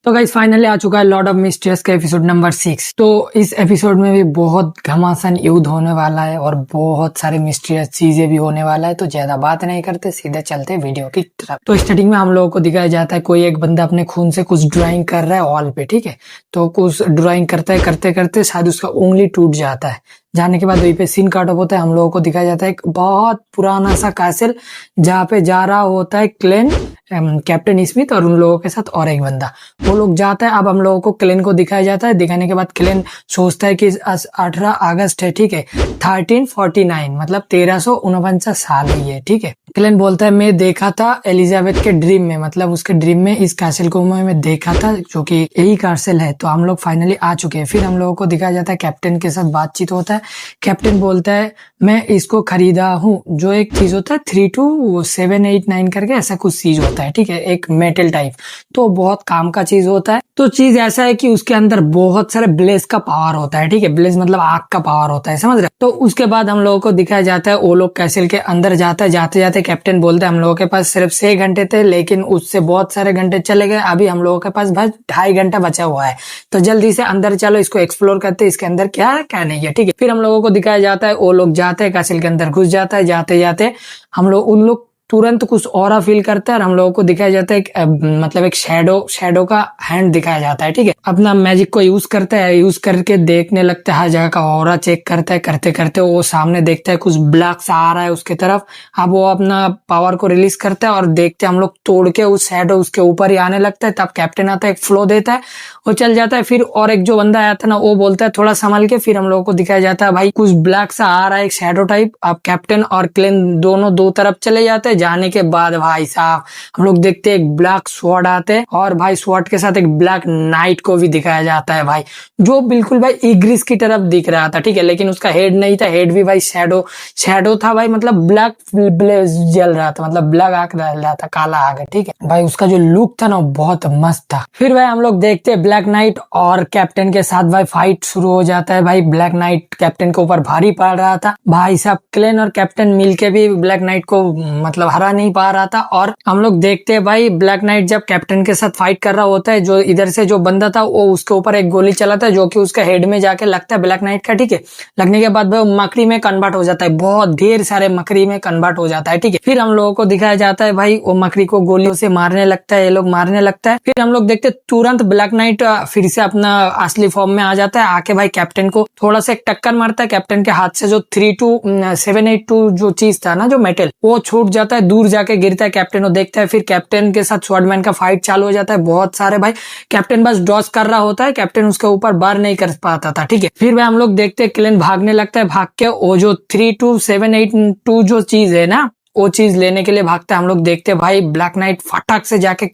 तो guys finally आ चुका है लॉर्ड ऑफ मिस्ट्रियस का एपिसोड नंबर 6। तो इस एपिसोड में भी बहुत घमासान युद्ध होने वाला है और बहुत सारे मिस्ट्रियस चीजें भी होने वाला है। तो ज्यादा बात नहीं करते, सीधे चलते वीडियो की तरफ। तो स्टार्टिंग में हम लोगों को दिखाया जाता है कोई एक बंदा अपने खून से कुछ ड्राइंग कर रहा है वॉल पे, ठीक है। तो कुछ ड्राइंग करता है, करते करते शायद उसका उंगली टूट जाता है। जाने के बाद वहीं पे सीन काट ऑफ होता है। हम लोगों को दिखाया जाता है एक बहुत पुराना सा कैसल जहाँ पे जा रहा होता है क्लेन, कैप्टन स्मिथ और उन लोगों के साथ और एक बंदा। वो लोग जाता है। अब हम लोगों को क्लेन को दिखाया जाता है। दिखाने के बाद क्लेन सोचता है कि 18 अगस्त है, ठीक है, 1349 मतलब 1349 साल है ये, ठीक है। क्लेन बोलता है मैं देखा था एलिजाबेथ के ड्रीम में, मतलब उसके ड्रीम में इस कैसल को मैं देखा था जो कि यही कैसल है। तो हम लोग फाइनली आ चुके हैं। फिर हम लोगों को दिखाया जाता है कैप्टन के साथ बातचीत होता है। कैप्टन बोलता है मैं इसको खरीदा हूँ, जो एक चीज होता है 32789 करके ऐसा कुछ चीज होता है, ठीक है, एक मेटल टाइप। तो बहुत काम का चीज होता है। तो चीज ऐसा है कि उसके अंदर बहुत सारे ब्लेज का पावर होता है, ठीक है, ब्लेज मतलब आग का पावर होता है, समझ रहे। तो उसके बाद हम लोगों को दिखाया जाता है वो लोग कैसल के अंदर जाता है। जाते जाते कैप्टन बोलता है हम लोगों के पास सिर्फ 6 घंटे थे, लेकिन उससे बहुत सारे घंटे चले गए। अभी हम लोगों के पास बस 2.5 घंटा बचा हुआ है। तो जल्दी से अंदर चलो, इसको एक्सप्लोर करते हैं, इसके अंदर क्या है क्या नहीं है, ठीक है। फिर हम लोगों को दिखाया जाता है वो लोग जाते हैं कैसल के अंदर, घुस जाता है। जाते जाते हम लोग उन लोग तुरंत कुछ ऑरा फील करता है और हम लोगों को दिखाया जाता है मतलब एक शैडो का हैंड दिखाया जाता है, ठीक है। अपना मैजिक को यूज करता है, यूज करके देखने लगता है हर जगह का ऑरा चेक करता है। करते करते वो सामने देखता है कुछ ब्लैक सा आ रहा है उसके तरफ। अब वो अपना पावर को रिलीज करता है और देखते हम लोग तोड़ के उस शैडो उसके ऊपर ही आने लगता है। तब कैप्टन आता है, एक फ्लो देता है, वो चल जाता है। फिर और एक जो बंदा आया था ना, वो बोलता है थोड़ा संभल के। फिर हम लोगों को दिखाया जाता है भाई कुछ ब्लैक सा आ रहा है, एक शैडो टाइप। अब कैप्टन और क्लेन दोनों दो तरफ चले जाते हैं। जाने के बाद भाई साहब हम लोग देखते हैं एक ब्लैक स्वॉर्ड आते हैं और भाई स्वॉर्ड के साथ एक ब्लैक नाइट को भी दिखाया जाता है भाई, जो बिल्कुल भाई इग्रिस की तरफ दिख रहा था, ठीक है। लेकिन उसका हेड नहीं था, हेड भी भाई शैडो था भाई, मतलब ब्लैक ब्लेज जल रहा था, मतलब ब्लैक आग रहा था, काला आग, ठीक है भाई। उसका जो लुक था ना बहुत मस्त था। फिर भाई हम लोग देखते हैं ब्लैक नाइट और कैप्टन के साथ भाई फाइट शुरू हो जाता है। भाई ब्लैक नाइट कैप्टन के ऊपर भारी पड़ रहा था भाई साहब। क्लेन और कैप्टन मिलके भी ब्लैक नाइट को मतलब हरा नहीं पा रहा था। और हम लोग देखते हैं भाई ब्लैक नाइट जब कैप्टन के साथ फाइट कर रहा होता है, जो इधर से जो बंदा था वो उसके ऊपर एक गोली चलाता है जो कि उसका हेड में जाके लगता है ब्लैक नाइट का, ठीक है। लगने के बाद भाई वो मकड़ी में कन्वर्ट हो जाता है, बहुत ढेर सारे मकड़ी में कन्वर्ट हो जाता है, ठीक है। फिर हम लोगों को दिखाया जाता है भाई वो मकड़ी को गोलियों से मारने लगता है, ये लोग मारने लगता है। फिर हम लोग देखते तुरंत ब्लैक नाइट फिर से अपना असली फॉर्म में आ जाता है। आके भाई कैप्टन को थोड़ा सा एक टक्कर मारता है। कैप्टन के हाथ से जो 32782 जो चीज था ना, जो मेटल, वो छूट जाता है, दूर जाके गिरता है। कैप्टन को देखता है। फिर कैप्टन के साथ स्वॉर्डमैन का फाइट चालू हो जाता है। बहुत सारे भाई कैप्टन बस डॉज कर रहा होता है, कैप्टन उसके ऊपर बार नहीं कर पाता था, ठीक है। फिर भाई हम लोग देखते हैं क्लेन भागने लगता है। भाग के वो जो 32782 जो चीज है ना, वो चीज लेने के लिए भागता है। हम लोग देखते हैं भाई ब्लैक नाइट फटाक से जाके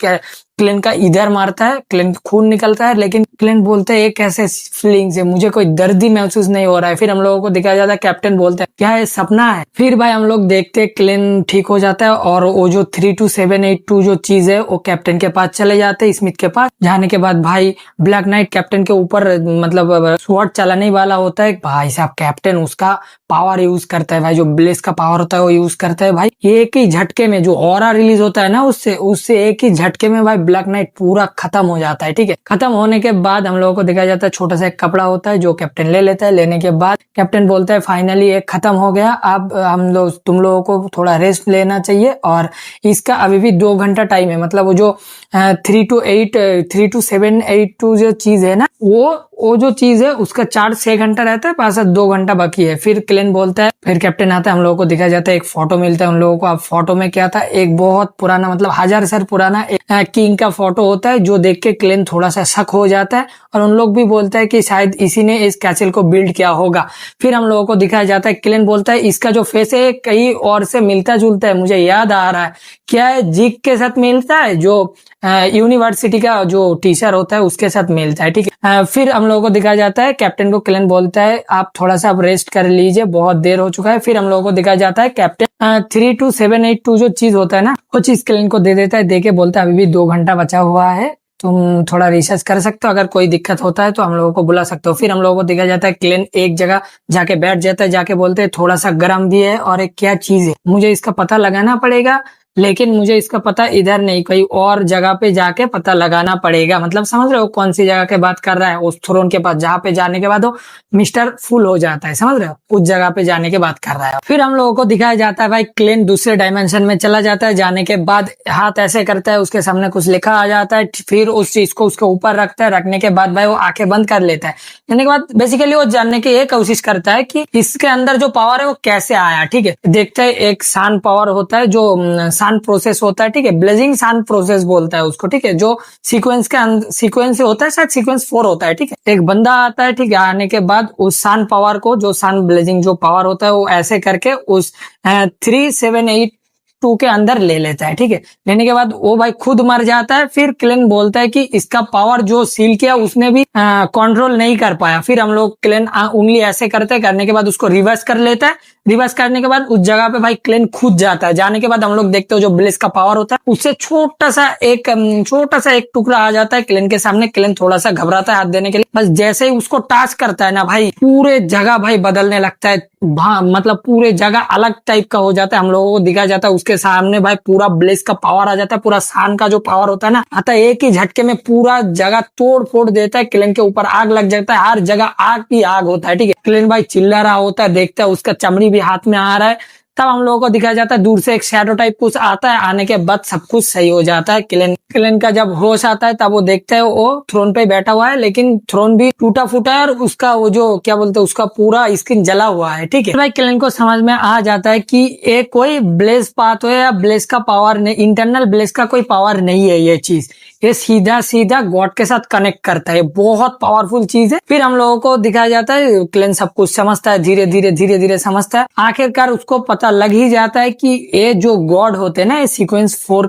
क्लेन का इधर मारता है, क्लेन खून निकलता है। लेकिन क्लेन बोलते हैं ये कैसे फीलिंग्स है, मुझे कोई दर्द ही महसूस नहीं हो रहा है। फिर हम लोगों को दिखाया जाता है कैप्टन बोलता है क्या है सपना है। फिर भाई हम लोग देखते हैं क्लेन ठीक हो जाता है और वो जो 32782 जो चीज है वो कैप्टन के पास चले जाते हैं, स्मिथ के पास। जाने के बाद भाई ब्लैक नाइट कैप्टन के ऊपर मतलब स्वॉर्ड चलाने वाला होता है भाई साहब। कैप्टन उसका पावर यूज करता है भाई, जो ब्लेस का पावर होता है वो यूज करता है भाई। एक ही झटके में जो ऑरा रिलीज होता है ना, उससे एक ही झटके में भाई ब्लैक नाइट पूरा खत्म हो जाता है, ठीक है। खत्म होने के बाद हम लोगों को दिखाया जाता है छोटा सा एक कपड़ा होता है जो कैप्टन ले लेता है। लेने के बाद कैप्टन बोलता है फाइनली एक खत्म हो गया, अब तुम लोगों को थोड़ा रेस्ट लेना चाहिए। और इसका अभी भी 2 घंटा टाइम है, मतलब वो जो 32782 जो चीज है ना, वो जो चीज है उसका चार्ज 6 घंटा रहता है, पास 2 घंटा बाकी है। फिर क्लेन बोलता है, फिर कैप्टन आता है, हम लोगों को दिखाया जाता है एक फोटो मिलता है उन लोगों को। अब फोटो में क्या था, एक बहुत पुराना मतलब 1000 साल पुराना किंग का फोटो होता है, जो देख के क्लेन थोड़ा सा शक हो जाता है। और उन लोग भी बोलता है कि शायद इसी ने इस कैसल को बिल्ड किया होगा। फिर हम लोगों को दिखाया जाता है क्लेन बोलता है इसका जो फेस है कहीं और से मिलता जुलता है, मुझे याद आ रहा है, क्या है जिग के साथ मिलता है, जो यूनिवर्सिटी का जो टीचर होता है उसके साथ मिलता है, ठीक है। फिर हम लोगों को दिखाया जाता है कैप्टन को क्लेन बोलता है आप थोड़ा सा अब रेस्ट कर लीजिए, बहुत देर हो चुका है। फिर हम लोगों को दिखाया जाता है कैप्टन 32782 जो चीज होता है ना, वो चीज क्लेन को दे देता है। दे के बोलता है अभी भी 2 घंटा बचा हुआ है, तुम थोड़ा रिसर्च कर सकते हो, अगर कोई दिक्कत होता है तो हम लोगों को बुला सकते हो। फिर हम लोगों को दिखाया जाता है क्लेन एक जगह जाके बैठ जाता है। जाके बोलते हैं थोड़ा सा गर्म भी है और एक क्या चीज है, मुझे इसका पता लगाना पड़ेगा, लेकिन मुझे इसका पता इधर नहीं, कहीं और जगह पे जाके पता लगाना पड़ेगा। मतलब समझ रहे हो कौन सी जगह की बात कर रहा है? उस थ्रोन के पास जहाँ पे जाने के बाद वो मिस्टर फुल हो जाता है, समझ रहे हो? उस जगह पे जाने के बात कर रहा है। फिर हम लोगों को दिखाया जाता है भाई क्लेन दूसरे डायमेंशन में चला जाता है। जाने के बाद हाथ ऐसे करता है, उसके सामने कुछ लिखा आ जाता है, फिर उस चीज को उसके ऊपर रखता है। रखने के बाद भाई वो आंखें बंद कर लेता है। करने के बाद बेसिकली वो जानने की ये कोशिश करता है कि इसके अंदर जो पावर है वो कैसे आया। ठीक है, देखते हैं एक सान पावर होता है, जो सान प्रोसेस होता है। ठीक है, ब्लेजिंग सान प्रोसेस बोलता है उसको। ठीक है, जो सीक्वेंस के सीक्वेंस होता है, शायद सीक्वेंस 4 होता है। ठीक है, एक बंदा आता है। ठीक है, आने के बाद उस सान पावर को, जो सान ब्लेजिंग जो पावर होता है, वो ऐसे करके उस 3782 के अंदर ले लेता है। ठीक है, लेने के बाद वो भाई खुद मर जाता है। फिर क्लेन बोलता है कि इसका पावर जो सील किया उसने भी कंट्रोल नहीं कर पाया। फिर हम लोग क्लेन उंगली ऐसे करते हैं, करने के बाद उसको रिवर्स कर लेता है। रिवर्स करने के बाद उस जगह पे भाई क्लेन खुद जाता है। जाने के बाद हम लोग देखते हो जो ब्लेस का पावर होता है उससे छोटा सा एक टुकड़ा आ जाता है क्लेन के सामने। क्लेन थोड़ा सा घबराता है हाथ देने के लिए, बस जैसे ही उसको टच करता है ना भाई, पूरे जगह भाई बदलने लगता है। मतलब पूरे जगह अलग टाइप का हो जाता है। हम लोगों को दिखाया जाता है उसके सामने भाई पूरा ब्लेस का पावर आ जाता है, पूरा सान का जो पावर होता है ना, आता है एक ही झटके में पूरा जगह तोड़ फोड़ देता है। क्लेन के ऊपर आग लग जाता है, हर जगह आग ही आग होता है। ठीक है, क्लेन भाई चिल्ला रहा होता है, देखता है उसका चमड़ी भी हाथ में आ रहा है। तब हम लोगों को दिखाया जाता है दूर से एक शैडो टाइप कुछ आता है। आने के बाद सब कुछ सही हो जाता है। क्लेन का जब होश आता है तब वो देखता है वो थ्रोन पे बैठा हुआ है, लेकिन थ्रोन भी टूटा फूटा है और उसका वो जो क्या बोलते हैं उसका पूरा स्किन जला हुआ है। ठीक है, भाई क्लेन को समझ में आ जाता है कि ये कोई ब्लेस पाथ है या ब्लेस का पावर नहीं, इंटरनल ब्लेस का कोई पावर नहीं है ये चीज। ये सीधा सीधा गॉड के साथ कनेक्ट करता है, बहुत पावरफुल चीज है। फिर हम लोगों को दिखाया जाता है क्लेन सब कुछ समझता है, धीरे धीरे समझता है। आखिरकार उसको पता लग ही जाता है कि ये जो गॉड होते हैं ना, ये सीक्वेंस 4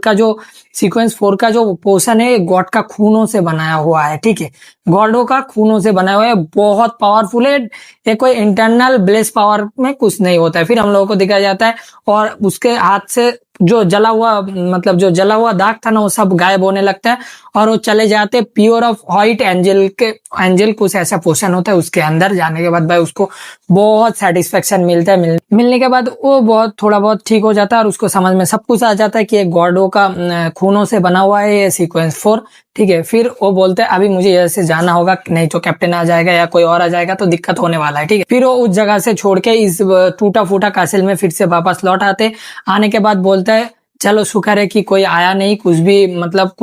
का जो पोर्शन है गॉड का खूनों से बनाया हुआ है। ठीक है, गॉडों का खूनों से बनाया हुआ है, बहुत पावरफुल है। ये कोई इंटरनल ब्लेस पावर में कुछ नहीं होता है। फिर हम लोगों को दिखाया जाता है और उसके हाथ से जो जला हुआ दाग था ना, वो सब गायब होने लगता है और वो चले जाते प्योर ऑफ व्हाइट एंजल कुछ ऐसा पोर्शन होता है उसके अंदर। जाने के बाद भाई उसको बहुत सेटिस्फेक्शन मिलता है। मिलने के बाद वो थोड़ा बहुत ठीक हो जाता है और उसको समझ में सब कुछ आ जाता है कि ये गॉडों का खूनों से बना हुआ है ये सीक्वेंस 4। ठीक है, फिर वो बोलते हैं अभी मुझे ऐसे जाना होगा, नहीं तो कैप्टन आ जाएगा या कोई और आ जाएगा तो दिक्कत होने वाला है। ठीक है, फिर वो उस जगह से छोड़ के इस टूटा फूटा कैसल में फिर से वापस लौट आते। आने के बाद बोलता है चलो शुक्र है कि कोई आया नहीं, कुछ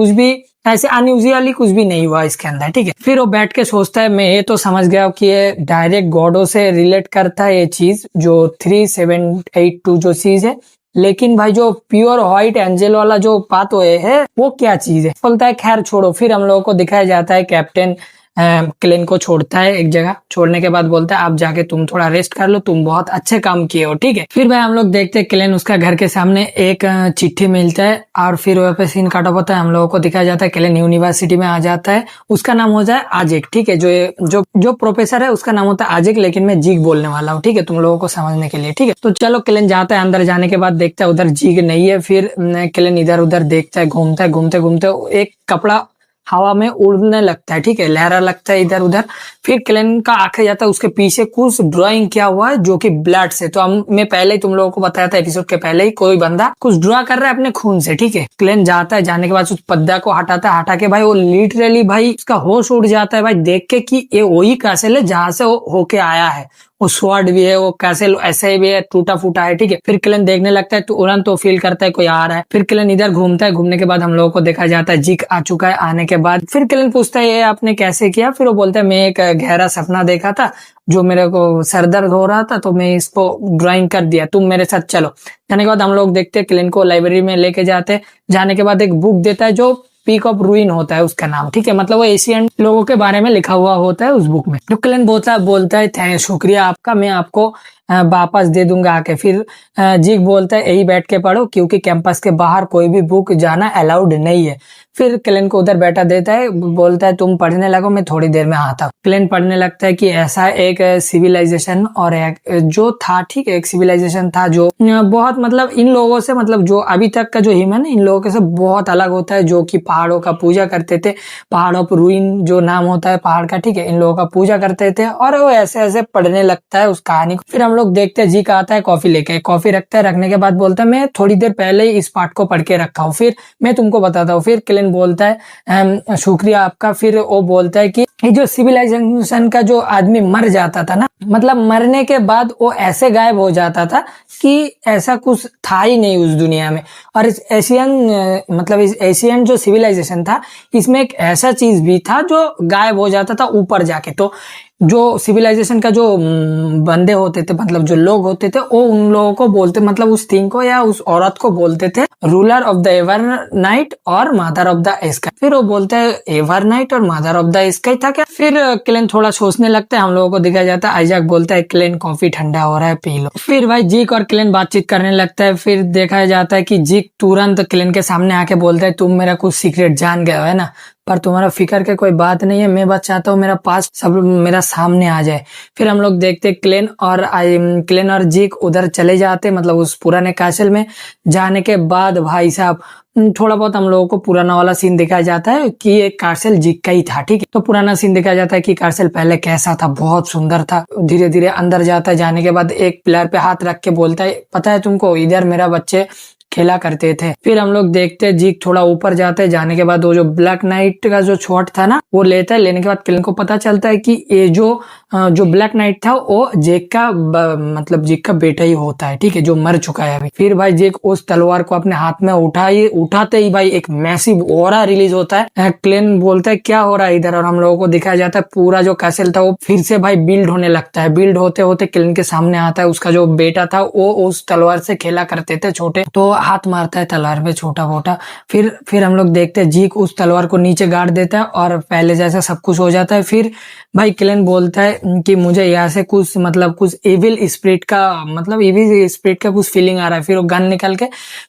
भी ऐसे अनयूजुअली कुछ भी नहीं हुआ इसके अंदर। ठीक है, फिर वो बैठ के सोचता है मैं ये तो समझ गया कि ये डायरेक्ट गॉडों से रिलेट करता है ये चीज, जो 3782 जो चीज है। लेकिन भाई जो प्योर व्हाइट एंजल वाला जो पाथ है वो क्या चीज है? बोलता है खैर छोड़ो। फिर हम लोगों को दिखाया जाता है कैप्टन क्लेन को छोड़ता है एक जगह। छोड़ने के बाद बोलता है आप जाके तुम थोड़ा रेस्ट कर लो, तुम बहुत अच्छे काम किए हो। ठीक है, फिर भाई हम लोग देखते हैं क्लेन उसका घर के सामने एक चिट्ठी मिलता है और फिर वहाँ पे सीन काटा होता है। हम लोगों को दिखाया जाता है क्लेन यूनिवर्सिटी में आ जाता है। उसका नाम हो जाए आजिक। ठीक है, जो प्रोफेसर है उसका नाम होता है आजिक, लेकिन मैं जीग बोलने वाला हूँ। ठीक है, तुम लोगों को समझने के लिए। ठीक है, तो चलो क्लेन जाता है अंदर। जाने के बाद देखता है उधर जीग नहीं है। फिर क्लेन इधर उधर देखता है, घूमता है, घूमते घूमते एक कपड़ा हवा में उड़ने लगता है। ठीक है, लहरा लगता है इधर उधर। फिर क्लेन का आंखें जाता है उसके पीछे कुछ ड्राइंग किया हुआ है जो कि ब्लड से। तो मैं पहले ही तुम लोगों को बताया था एपिसोड के पहले ही, कोई बंदा कुछ ड्रा कर रहा है अपने खून से। ठीक है, क्लेन जाता है, जाने के बाद उस पद्दा को हटाता है। हटा के भाई वो लिटरली भाई उसका होश उड़ जाता है भाई देख के कि ये वही कैसल है जहां से वो होके आया है। वो स्वॉर्ड भी है, वो कैसे ऐसे भी है, टूटा फूटा है। ठीक है, फिर क्लेन देखने लगता है, तुरंत तो फील करता है कोई आ रहा है। फिर क्लेन इधर घूमता है। घूमने के बाद हम लोगों को देखा जाता है जिक आ चुका है। आने के बाद फिर क्लेन पूछता है ये आपने कैसे किया? फिर वो बोलता है मैं एक गहरा सपना देखा था जो मेरे को सरदर्द हो रहा था, तो मैं इसको ड्राइंग कर दिया, तुम मेरे साथ चलो। जाने के बाद हम लोग देखते हैं क्लेन को लाइब्रेरी में लेके जाते। जाने के बाद एक बुक देता है जो पीक ऑफ रूइन होता है उसका नाम। ठीक है, मतलब वो एशियन लोगों के बारे में लिखा हुआ होता है उस बुक में। तो क्लेन बोलता है शुक्रिया आपका, मैं आपको वापस दे दूंगा आके। फिर जिग बोलता है यही बैठ के पढ़ो क्योंकि कैंपस के बाहर कोई भी बुक जाना अलाउड नहीं है। फिर क्लेन को उधर बैठा देता है, बोलता है तुम पढ़ने लगो, मैं थोड़ी देर में आता हूँ। क्लेन पढ़ने लगता है कि ऐसा एक सिविलाइजेशन और एक जो था, ठीक है, एक सिविलाइजेशन था जो बहुत मतलब इन लोगों से, मतलब जो अभी तक का जो ह्यूमन है इन लोगों के से बहुत अलग होता है, जो कि पहाड़ों का पूजा करते थे। पहाड़ों पर रूइन जो नाम होता है पहाड़ का, ठीक है, इन लोगों का पूजा करते थे। और वो ऐसे ऐसे पढ़ने लगता है उस कहानी को। फिर हम लोग देखते हैं जीक आता है कॉफी लेके, कॉफी रखता है, रखने के बाद बोलता है मैं थोड़ी देर पहले ही इस पार्ट को पढ़ के रखा हूँ, फिर मैं तुमको बताता हूँ। फिर क्लेन बोलता है शुक्रिया आपका। फिर वो बोलता है कि ये जो सिविलाइजेशन का जो आदमी मर जाता था ना, मतलब मरने के बाद वो ऐसे गायब हो जाता था कि ऐसा कुछ था ही नहीं उस दुनिया में। और इस एशियन मतलब इस एशियन जो सिविलाइजेशन था, इसमें एक ऐसा चीज भी था जो गायब हो जाता था ऊपर जाके। तो जो सिविलाइजेशन का जो बंदे होते थे, मतलब जो लोग होते थे, वो उन लोगों को बोलते, मतलब उस थिंग को या उस औरत को बोलते थे ruler of the ever night और मदर ऑफ द स्काई। फिर वो बोलते हैं एवर नाइट और मदर ऑफ द स्काई था क्या। फिर क्लेन थोड़ा सोचने लगता है, हम लोगों को दिखाया जाता है आइजैक बोलता है क्लेन कॉफी ठंडा हो रहा है पी लो। फिर भाई जीक और क्लेन बातचीत करने लगता है। फिर देखा जाता है कि जीक तुरंत क्लेन के सामने आके बोलता है तुम मेरा कुछ सीक्रेट जान गए हो है ना, पर तुम्हारा फिक्र के कोई बात नहीं है, मैं बस चाहता हूँ मेरा पास सब मेरा सामने आ जाए। फिर हम लोग देखते क्लेन और जीक उधर चले जाते, मतलब उस पुराने कैसल में। जाने के बाद भाई साहब थोड़ा बहुत हम लोगों को पुराना वाला सीन दिखाया जाता है कि ये कार्सेल जीक का ही था, ठीक है। तो पुराना सीन दिखाया जाता है कि कार्सेल पहले कैसा था, बहुत सुंदर था। धीरे धीरे अंदर जाता है, जाने के बाद एक पिलर पे हाथ रख के बोलता है पता है तुमको, इधर मेरा बच्चे खेला करते थे। फिर हम लोग देखते हैं जीक थोड़ा ऊपर जाते हैं, जाने के बाद वो जो ब्लैक नाइट का जो शॉट था ना वो लेता है। लेने के बाद क्लेन को पता चलता है कि ये जो ब्लैक नाइट था वो जेक का मतलब जेक का बेटा ही होता है, ठीक है, जो मर चुका है अभी। फिर भाई जेक उस तलवार को अपने हाथ में उठाते ही भाई एक मैसिव ऑरा रिलीज होता है। क्लेन बोलता है क्या हो रहा है इधर, और हम लोगों को दिखाया जाता है पूरा जो कैसल था वो फिर से भाई बिल्ड होने लगता है। बिल्ड होते होते क्लेन के सामने आता है उसका जो बेटा था, वो उस तलवार से खेला करते थे छोटे, तो हाथ मारता है तलवार पे छोटा मोटा। फिर हम लोग देखते हैं जीक उस तलवार को नीचे गाड़ देता है और पहले जैसा सब कुछ हो जाता है। फिर भाई क्लेन बोलता है कि मुझे यहाँ से कुछ मतलब कुछ एविल स्पिरिट का कुछ फीलिंग आ रहा है। फिर वो गन निकल के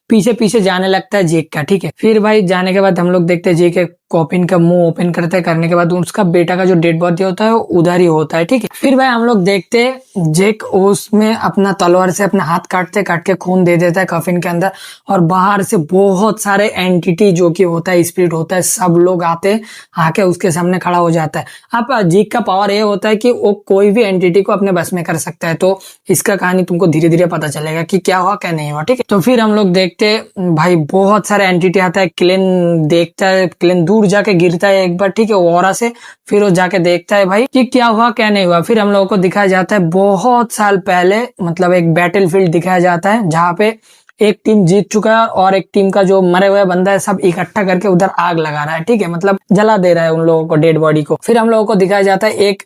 पीछे पीछे जाने लगता है जेक का, ठीक है। फिर भाई जाने के बाद हम लोग देखते हैं जेक एक कॉफिन का मुंह ओपन करते हैं, करने के बाद उसका बेटा का जो डेड बॉडी होता है वो उधर ही होता है, ठीक है। फिर भाई हम लोग देखते हैं जेक उसमें अपना तलवार से अपना हाथ काट के खून दे देता है कॉफिन के अंदर, और बाहर से बहुत सारे एंटिटी जो कि होता है स्पिरिट होता है, सब लोग आके उसके सामने खड़ा हो जाता है। अब जेक का पावर ये होता है कि वो कोई भी एंटिटी को अपने बस में कर सकता है। तो इसका कहानी तुमको धीरे धीरे पता चलेगा कि क्या हुआ क्या नहीं हुआ, ठीक है। तो फिर हम लोग देखते भाई बहुत सारे एंटिटी आता है। क्लेन देखता है, क्लेन दूर जाके गिरता है एक बार, ठीक है, वो ऑरा से। फिर वो जाके देखता है भाई कि क्या हुआ क्या नहीं हुआ। फिर हम लोगों को दिखाया जाता है बहुत साल पहले, मतलब एक बैटलफील्ड दिखाया जाता है जहाँ पे एक टीम जीत चुका है और एक टीम का जो मरे हुए बंदा है सब इकट्ठा करके उधर आग लगा रहा है, ठीक है, मतलब जला दे रहा है उन लोगों को, डेड बॉडी को। फिर हम लोगों को दिखाया जाता है एक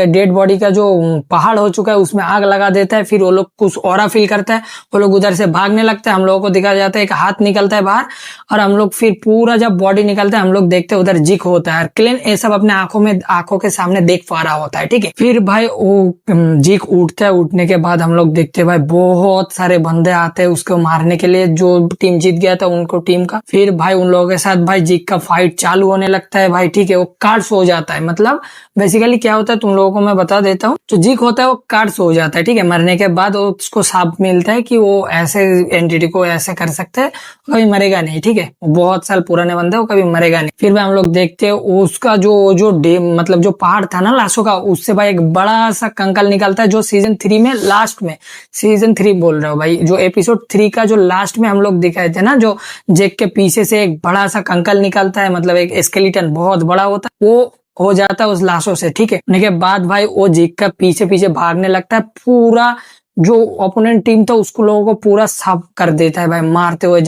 डेड बॉडी का जो पहाड़ हो चुका है उसमें आग लगा देता है। फिर वो लोग कुछ ऑरा फील करता है, वो लोग उधर से भागने लगता है। हम लोगों को दिखाया जाता है एक हाथ निकलता है बाहर, और हम लोग फिर पूरा जब बॉडी निकलता है हम लोग देखते हैं उधर जीक होता है। क्लेन ये सब अपने आंखों के सामने देख पा रहा होता है, ठीक है। फिर भाई वो जीक उठता है, उठने के बाद हम लोग देखते हैं भाई बहुत सारे बंदे आते हैं उसको मारने के लिए, जो टीम जीत गया था उनको टीम का। फिर भाई उन लोगों के साथ भाई जीक का फाइट चालू होने लगता है भाई, ठीक है। वो कार्ड्स हो जाता है, मतलब बेसिकली क्या होता है तुम लोगों को मैं बता देता हूँ। जो जीक होता है वो कार्ड्स हो जाता है, ठीक है। मरने के बाद उसको साप मिलता है कि वो ऐसे एंटिटी को ऐसे कर सकते हैं, कभी मरेगा नहीं, ठीक है। बहुत साल पुराने बंदे वो कभी मरेगा नहीं। फिर भाई हम लोग देखते हैं उसका मतलब जो पहाड़ था ना लाशों का, उससे भाई एक बड़ा सा कंकाल निकलता है, जो सीजन 3 में लास्ट में, सीजन 3 बोल रहा हूँ भाई, जो एपिसोड 3 का जो लास्ट में हम लोग दिखाए थे ना, जो जेक के पीछे से एक बड़ा सा कंकाल निकलता है, मतलब एक स्केलेटन बहुत बड़ा होता है, वो हो जाता है उस लाशों से, ठीक है। होने के बाद भाई वो जेक का पीछे पीछे भागने लगता है, पूरा जो ओपोनेंट टीम था उसको लोगों को पूरा साफ कर देता है भाई, मारते हुए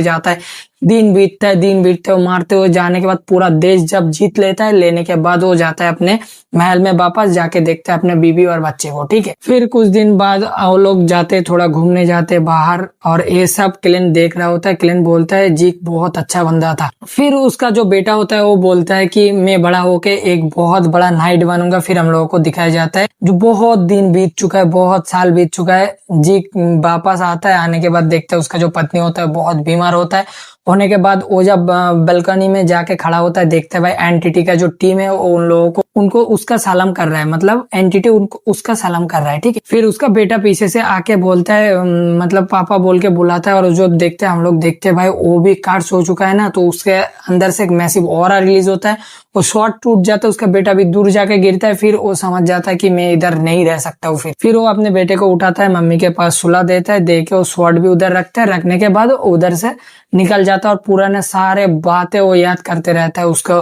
जाता है। दिन बीतता है, मारते हुए जाने के बाद पूरा देश जब जीत लेता है, लेने के बाद वो जाता है अपने महल में वापस, जाके देखता है अपने बीबी और बच्चे को, ठीक है। फिर कुछ दिन बाद वो लोग जाते थोड़ा घूमने जाते बाहर, और ये सब क्लेन देख रहा होता है। क्लेन बोलता है जीक बहुत अच्छा बंदा था। फिर उसका जो बेटा होता है वो बोलता है कि मैं बड़ा होके एक बहुत बड़ा नाइट बनूंगा। फिर हम लोगों को दिखाया जाता है जो बहुत दिन बीत चुका है, बहुत साल बीत चुका है, जीक वापस आता है। आने के बाद देखता है उसका जो पत्नी होता है बहुत बीमार होता है, होने के बाद वो जब बालकनी में जाके खड़ा होता है, देखता है भाई एंटिटी का जो टीम है वो उन लोगों को उनको उसका सलाम कर रहा है, मतलब एंटिटी उनको उसका सलाम कर रहा है, ठीक है। फिर उसका बेटा पीछे से आके बोलता है, मतलब पापा बोल के बुलाता है, और जो देखते हैं हम लोग देखते हैं भाई वो भी कार्ड्स हो चुका है ना, तो उसके अंदर से एक मैसिव ऑरा रिलीज होता है, वो शॉट टूट जाता है, उसका बेटा भी दूर जाके गिरता है। फिर वो समझ जाता है कि मैं इधर नहीं रह सकता हूँ। फिर वो अपने बेटे को उठाता है, मम्मी के पास सुला देता है, दे के वो स्वॉर्ड भी उधर रखता है, रखने के बाद उधर से निकल जाता है और पुराने सारे बातें वो याद करते रहता है, उसको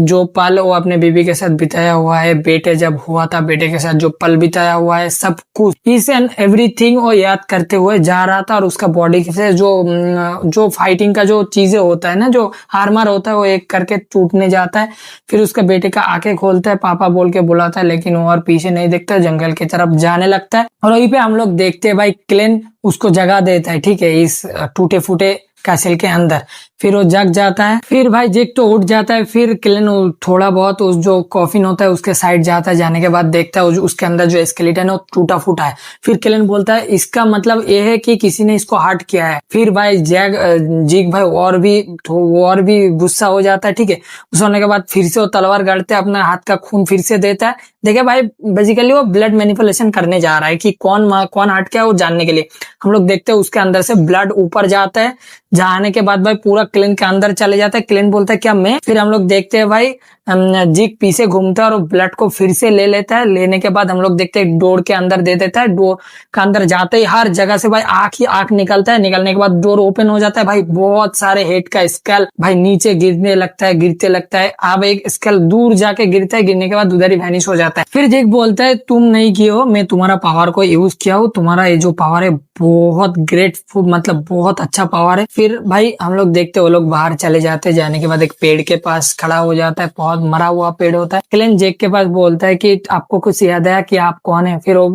जो पल वो अपने बीबी के साथ बिताया हुआ है, बेटे जब हुआ था बेटे के साथ जो पल बिताया हुआ है, सब कुछ ईच एंड एवरीथिंग वो याद करते हुए जा रहा था। और उसका बॉडी से जो फाइटिंग का जो चीजें होता है ना, जो आर्मर होता है, वो एक करके टूटने जाता है। फिर उसका बेटे का आंखें खोलता है, पापा बोल के बुलाता है, लेकिन वो और पीछे नहीं देखता, जंगल की तरफ जाने लगता है। और वहीं पे हम लोग देखते हैं भाई क्लेन उसको जगा देता है, ठीक है, इस टूटे फूटे कैसल के अंदर। फिर वो जग जाता है, फिर भाई जेक तो उठ जाता है। फिर क्लेन थोड़ा बहुत उस जो कॉफिन होता है उसके साइड जाता है, जाने के बाद देखता है उसके अंदर जो स्केलेटन है वो टूटा फूटा है। फिर क्लेन बोलता है इसका मतलब ये है कि किसी ने इसको हर्ट किया है। फिर भाई जीक भाई और भी गुस्सा हो जाता है, ठीक है। गुस्सा होने के बाद फिर से वो तलवार गाड़ते अपना हाथ का खून फिर से देता है। देखिए भाई बेसिकली वो ब्लड मैनिपुलेशन करने जा रहा है कि कौन हर्ट किया वो जानने के लिए। हम लोग देखते हैं उसके अंदर से ब्लड ऊपर जाता है, जाने के बाद भाई पूरा क्लेन के अंदर चले जाता है। क्लेन बोलता है क्या मैं? फिर हम लोग देखते हैं भाई जिक पीछे घूमता है और ब्लड को फिर से ले लेता है। लेने के बाद हम लोग देखते हैं डोर के अंदर दे देता है। डोर के अंदर जाते ही हर जगह से भाई आंख ही आंख निकलता है। निकलने के बाद डोर ओपन हो जाता है, भाई बहुत सारे हेड का स्केल भाई नीचे गिरने लगता है, गिरते लगता है। अब एक स्केल दूर जाके गिरता है, गिरने के बाद उधर ही वैनिश हो जाता है। फिर जिक बोलता है तुम नहीं किए हो, मैं तुम्हारा पावर को यूज किया हूँ, तुम्हारा ये जो पावर है बहुत ग्रेटफुल, मतलब बहुत अच्छा पावर है। फिर भाई हम लोग देखते वो लोग बाहर चले जाते हैं। जाने के बाद एक पेड़ के पास खड़ा हो जाता है, बहुत मरा हुआ पेड़ होता है। क्लेन जेक के पास बोलता है कि आपको कुछ याद आया कि आप कौन है? फिर वो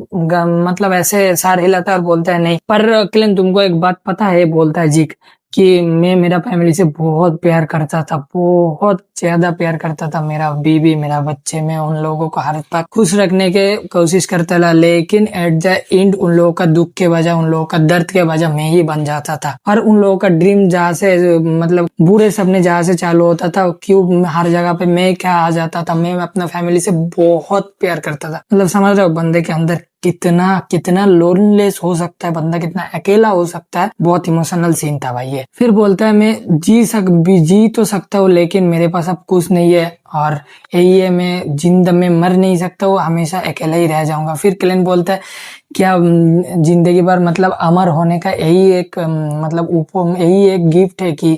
मतलब ऐसे सार हिलाता है और बोलता है नहीं। पर क्लेन तुमको एक बात पता है, बोलता है जिक, कि मैं मेरा फैमिली से बहुत प्यार करता था, बहुत ज्यादा प्यार करता था। मेरा बीबी, मेरा बच्चे, मैं उन लोगों को हर तक खुश रखने के कोशिश करता था, लेकिन एट द एंड उन लोगों का दुख के वजह, उन लोगों का दर्द के वजह मैं ही बन जाता था। और उन लोगों का ड्रीम जहाँ से, मतलब बुरे सपने जहाँ से चालू होता था, क्यों हर जगह पे मैं क्या आ जाता था। मैं अपना फैमिली से बहुत प्यार करता था। मतलब समझ रहे हो बंदे के अंदर कितना कितना लोनलेस हो सकता है, बंदा कितना अकेला हो सकता है। बहुत इमोशनल सीन था भाई ये। फिर बोलता है मैं जी तो सकता हूँ, लेकिन मेरे पास अब कुछ नहीं है, और यही है, मैं जिंदा मर नहीं सकता हूँ, हमेशा अकेला ही रह जाऊंगा। फिर क्लेन बोलता है क्या जिंदगी भर मतलब अमर होने का यही एक मतलब यही एक गिफ्ट है कि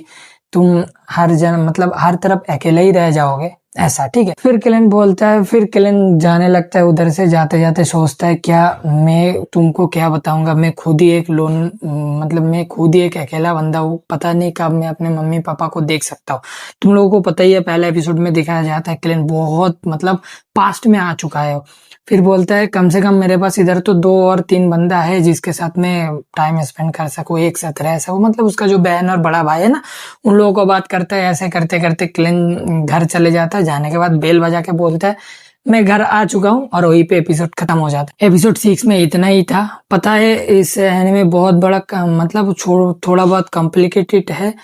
तुम हर जन मतलब हर तरफ अकेले ही रह जाओगे, ऐसा, ठीक है। फिर क्लेन बोलता है, फिर क्लेन जाने लगता है उधर से। जाते जाते सोचता है क्या मैं तुमको क्या बताऊंगा, मैं खुद ही एक मैं खुद ही एक अकेला बंदा हूँ, पता नहीं कब मैं अपने मम्मी पापा को देख सकता हूँ। तुम लोगों को पता ही है, पहले एपिसोड में दिखाया जाता है क्लेन बहुत मतलब पास्ट में आ चुका है। फिर बोलता है कम से कम मेरे पास इधर तो 2 और 3 बंदा है जिसके साथ मैं टाइम स्पेंड कर सकूं, एक साथ रह सकूं। मतलब उसका जो बहन और बड़ा भाई है ना, उन लोगों को बात करता है। ऐसे करते करते क्लेन घर चले जाता है। जाने के बाद बेल बजा के बोलता है मैं घर आ चुका हूँ, और वहीं पे एपिसोड खत्म हो जाता है। एपिसोड 6 में इतना ही था। पता है इस एनीमे बहुत बड़ा मतलब थोड़ा बहुत कॉम्प्लिकेटेड है,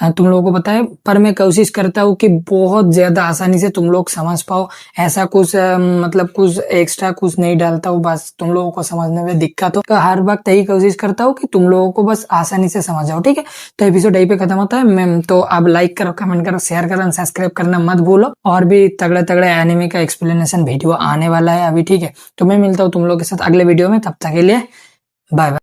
तुम लोगों को पता है, पर मैं कोशिश करता हूँ कि बहुत ज्यादा आसानी से तुम लोग समझ पाओ। ऐसा कुछ मतलब कुछ एक्स्ट्रा कुछ नहीं डालता हूँ, बस तुम लोगों को समझने में दिक्कत हो तो हर वक्त यही कोशिश करता हूँ कि तुम लोगों को बस आसानी से समझ जाओ, ठीक है। तो एपिसोड यही पे खत्म होता है। मैं तो अब लाइक करो, कमेंट करो, शेयर करो, सब्सक्राइब करना मत भूलो। और भी तगड़े तगड़े एनिमे का एक्सप्लेनेशन वीडियो आने वाला है अभी, ठीक है। तो मैं मिलता हूँ तुम लोगों के साथ अगले वीडियो में, तब तक के लिए बाय बाय।